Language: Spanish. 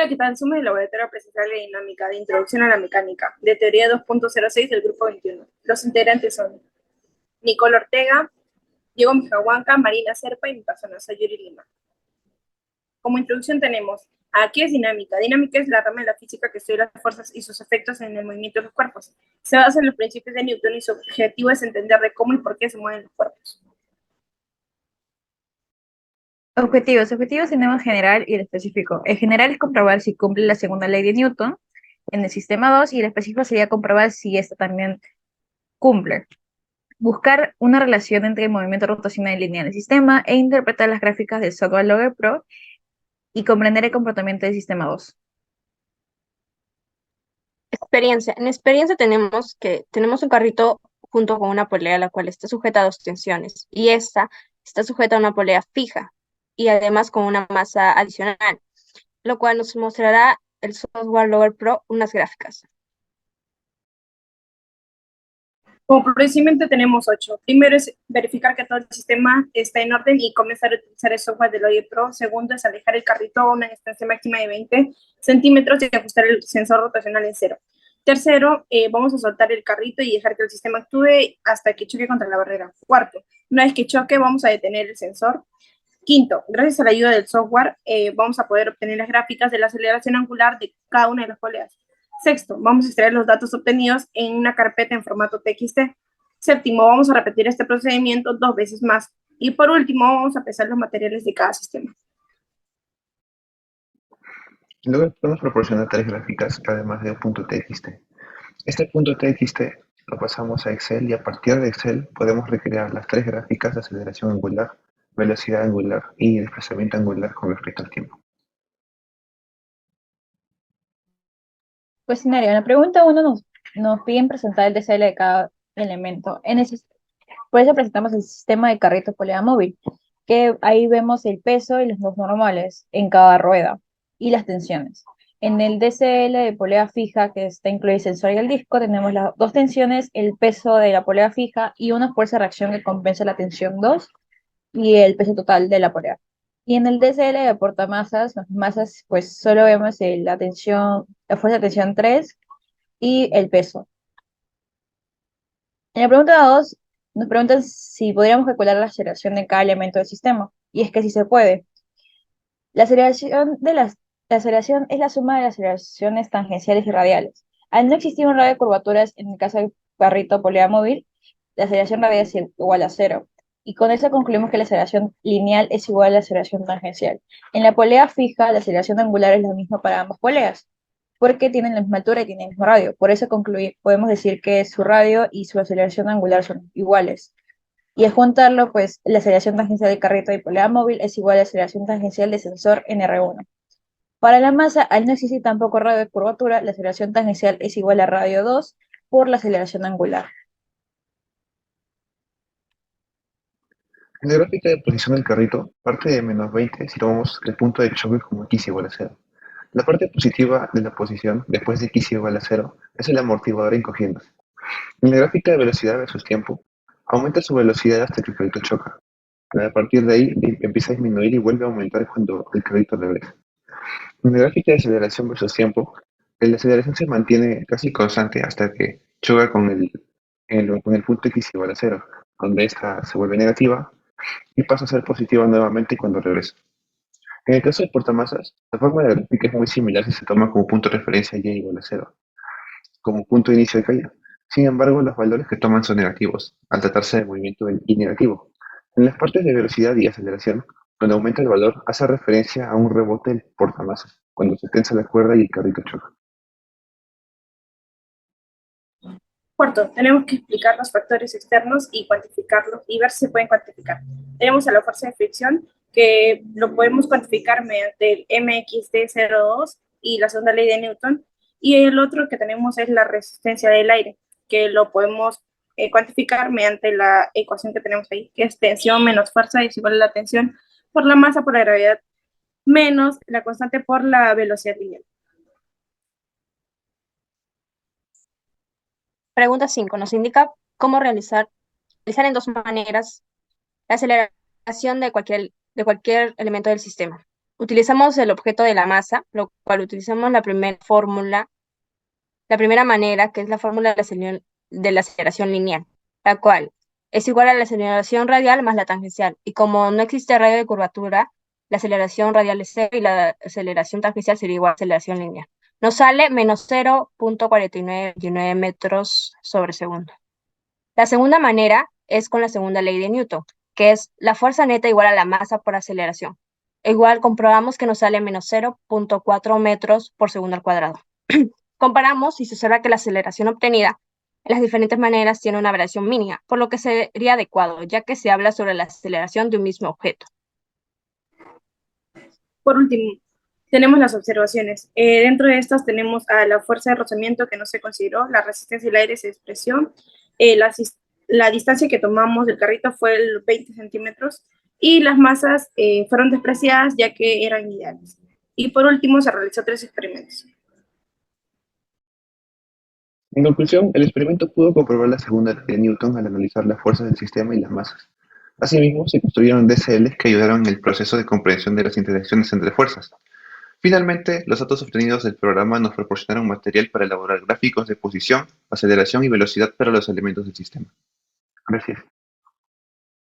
Hola, ¿qué tal? Somos el Laboratorio Presencial de Dinámica de Introducción a la Mecánica, de Teoría 2.06 del Grupo 21. Los integrantes son Nicole Ortega, Diego Mijahuanca, Marina Serpa y mi persona, soy Yuri Lima. Como introducción tenemos, ¿qué es dinámica? Dinámica es la rama de la física que estudia las fuerzas y sus efectos en el movimiento de los cuerpos. Se basa en los principios de Newton y su objetivo es entender de cómo y por qué se mueven los cuerpos. Objetivos. Objetivos tenemos general y el específico. El general es comprobar si cumple la segunda ley de Newton en el sistema 2 y el específico sería comprobar si esta también cumple. Buscar una relación entre el movimiento rotacional y lineal del sistema e interpretar las gráficas del software Logger Pro y comprender el comportamiento del sistema 2. Experiencia. En experiencia tenemos un carrito junto con una polea, la cual está sujeta a dos tensiones, y esta está sujeta a una polea fija y además con una masa adicional, lo cual nos mostrará el software Lover Pro unas gráficas. Como procedimiento tenemos 8. Primero es verificar que todo el sistema está en orden y comenzar a utilizar el software del Logic Pro. Segundo es alejar el carrito a una distancia máxima de 20 centímetros y ajustar el sensor rotacional en cero. Tercero, vamos a soltar el carrito y dejar que el sistema actúe hasta que choque contra la barrera. Cuarto, una vez que choque, vamos a detener el sensor. Quinto, gracias a la ayuda del software, vamos a poder obtener las gráficas de la aceleración angular de cada una de las poleas. Sexto, vamos a extraer los datos obtenidos en una carpeta en formato TXT. Séptimo, vamos a repetir este procedimiento 2 veces más. Y por último, vamos a pesar los materiales de cada sistema. Luego podemos proporcionar tres gráficas además de un punto TXT. Este punto TXT lo pasamos a Excel y a partir de Excel podemos recrear las tres gráficas de aceleración angular, velocidad angular y desplazamiento angular con respecto al tiempo. Cuestionario. En la pregunta 1 nos piden presentar el DCL de cada elemento. Por eso presentamos el sistema de carrito polea móvil, que ahí vemos el peso y los dos normales en cada rueda y las tensiones. En el DCL de polea fija, que está incluido el sensor y el disco, tenemos las dos tensiones, el peso de la polea fija y una fuerza de reacción que compensa la tensión 2 y el peso total de la polea. Y en el DCL de portamasas, las masas, pues solo vemos la tensión, la fuerza de tensión 3 y el peso. En la pregunta 2 nos preguntan si podríamos calcular la aceleración de cada elemento del sistema. Y es que sí se puede. La aceleración, la aceleración es la suma de las aceleraciones tangenciales y radiales. Al no existir un radio de curvaturas, en el caso del carrito polea móvil, la aceleración radial es igual a cero. Y con eso concluimos que la aceleración lineal es igual a la aceleración tangencial. En la polea fija, la aceleración angular es la misma para ambas poleas, porque tienen la misma altura y tienen el mismo radio. Por eso podemos decir que su radio y su aceleración angular son iguales. Y al juntarlo, pues la aceleración tangencial del carrito de polea móvil es igual a la aceleración tangencial del sensor en R1. Para la masa, al no existir tampoco radio de curvatura, la aceleración tangencial es igual a radio 2 por la aceleración angular. En la gráfica de posición del carrito, parte de menos 20 si tomamos el punto de choque como x igual a 0. La parte positiva de la posición, después de x igual a 0, es el amortiguador encogiéndose. En la gráfica de velocidad versus tiempo, aumenta su velocidad hasta que el carrito choca. A partir de ahí empieza a disminuir y vuelve a aumentar cuando el carrito regresa. En la gráfica de aceleración versus tiempo, la aceleración se mantiene casi constante hasta que choca con el punto x igual a 0, donde esta se vuelve negativa y pasa a ser positiva nuevamente cuando regresa. En el caso de portamasas, la forma de la gráfica es muy similar si se toma como punto de referencia y igual a 0, como punto de inicio de caída. Sin embargo, los valores que toman son negativos, al tratarse de movimiento y negativo. En las partes de velocidad y aceleración, cuando aumenta el valor, hace referencia a un rebote del portamasas, cuando se tensa la cuerda y el carrito choca. Cuarto, tenemos que explicar los factores externos y cuantificarlos y ver si se pueden cuantificar. Tenemos a la fuerza de fricción, que lo podemos cuantificar mediante el MXD02 y la segunda ley de Newton. Y el otro que tenemos es la resistencia del aire, que lo podemos cuantificar mediante la ecuación que tenemos ahí, que es tensión menos fuerza es igual a la tensión por la masa por la gravedad menos la constante por la velocidad lineal. Pregunta 5 nos indica cómo realizar en dos maneras la aceleración de cualquier elemento del sistema. utilizamos el objeto de la masa, lo cual utilizamos la primera fórmula, la primera manera, que es la fórmula de la aceleración lineal, la cual es igual a la aceleración radial más la tangencial. Y como no existe radio de curvatura, la aceleración radial es cero y la aceleración tangencial sería igual a la aceleración lineal. Nos sale menos 0.4929 metros sobre segundo. La segunda manera es con la segunda ley de Newton, que es la fuerza neta igual a la masa por aceleración. Igual comprobamos que nos sale menos 0.4 metros por segundo al cuadrado. Comparamos y se observa que la aceleración obtenida en las diferentes maneras tiene una variación mínima, por lo que sería adecuado, ya que se habla sobre la aceleración de un mismo objeto. Por último, tenemos las observaciones. Dentro de estas tenemos a la fuerza de rozamiento que no se consideró, la resistencia del aire se despreció, la distancia que tomamos del carrito fue el 20 centímetros y las masas fueron despreciadas ya que eran ideales. Y por último, se realizó 3 experimentos. En conclusión, el experimento pudo comprobar la segunda ley de Newton al analizar las fuerzas del sistema y las masas. Asimismo, se construyeron DCLs que ayudaron en el proceso de comprensión de las interacciones entre fuerzas. Finalmente, los datos obtenidos del programa nos proporcionaron material para elaborar gráficos de posición, aceleración y velocidad para los elementos del sistema. Gracias.